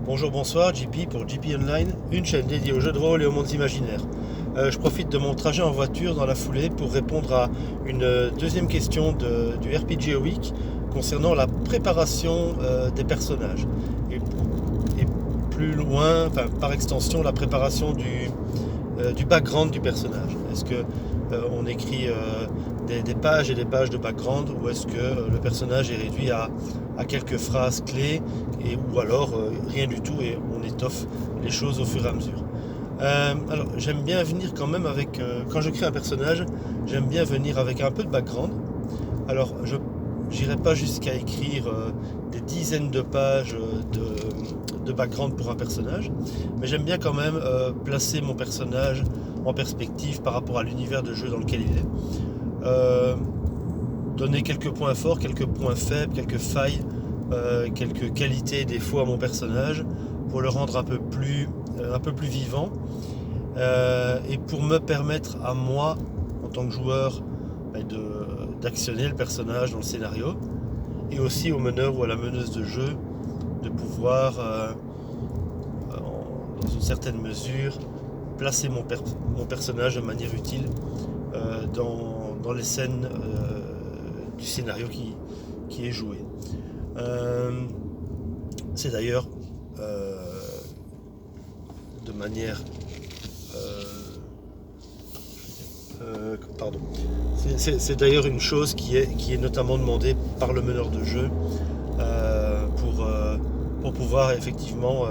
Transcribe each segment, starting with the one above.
Bonjour, bonsoir, JP pour JP Online, une chaîne dédiée aux jeux de rôle et aux mondes imaginaires. Je profite de mon trajet en voiture dans la foulée pour répondre à une deuxième question du RPG Week concernant la préparation des personnages. Et plus loin, enfin, par extension, la préparation du background du personnage. Est-ce que on écrit des pages et des pages de background, ou est-ce que le personnage est réduit à quelques phrases clés, ou alors rien du tout et on étoffe les choses au fur et à mesure. Alors j'aime bien venir quand même avec, quand je crée un personnage, j'aime bien venir avec un peu de background. Alors je n'irai pas jusqu'à écrire des dizaines de pages de background pour un personnage, mais j'aime bien quand même placer mon personnage en perspective par rapport à l'univers de jeu dans lequel il est. Donner quelques points forts, quelques points faibles, quelques failles, quelques qualités et défauts à mon personnage pour le rendre un peu plus vivant, et pour me permettre à moi, en tant que joueur, d'actionner le personnage dans le scénario, et aussi au meneur ou à la meneuse de jeu de pouvoir, dans une certaine mesure, placer mon personnage de manière utile dans les scènes du scénario qui est joué. C'est d'ailleurs de manière pardon. C'est d'ailleurs une chose qui est notamment demandée par le meneur de jeu pour pouvoir effectivement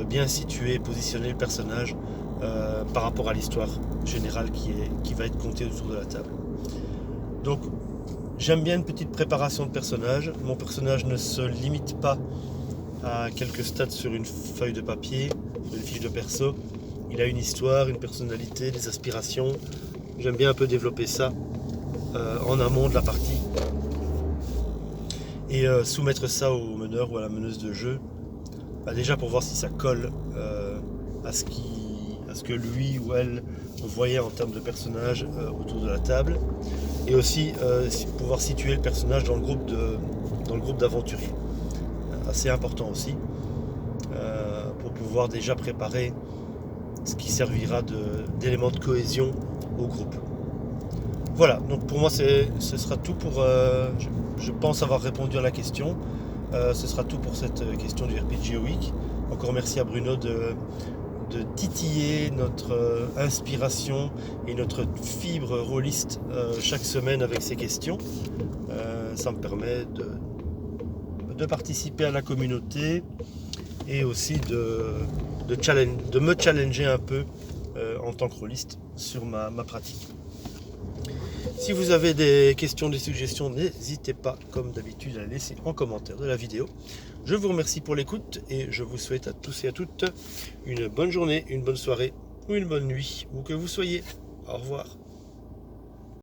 bien situer et positionner le personnage par rapport à l'histoire générale qui va être contée autour de la table. Donc j'aime bien une petite préparation de personnage. Mon personnage ne se limite pas à quelques stats sur une feuille de papier, sur une fiche de perso. Il a une histoire, une personnalité, des aspirations. J'aime bien un peu développer ça en amont de la partie et soumettre ça au meneur ou à la meneuse de jeu, déjà pour voir si ça colle à ce que lui ou elle voyait en termes de personnage autour de la table, et aussi pouvoir situer le personnage dans le groupe d'aventuriers. Assez important aussi pour pouvoir déjà préparer ce qui servira d'élément de cohésion au groupe. Voilà, donc pour moi ce sera tout pour... je pense avoir répondu à la question. Ce sera tout pour cette question du RPG Week. Encore merci à Bruno de titiller notre inspiration et notre fibre rôliste chaque semaine avec ses questions. Ça me permet de participer à la communauté et aussi de me challenger un peu en tant que rôliste sur ma pratique. Si vous avez des questions, des suggestions, n'hésitez pas, comme d'habitude, à les laisser en commentaire de la vidéo. Je vous remercie pour l'écoute et je vous souhaite à tous et à toutes une bonne journée, une bonne soirée ou une bonne nuit, où que vous soyez. Au revoir.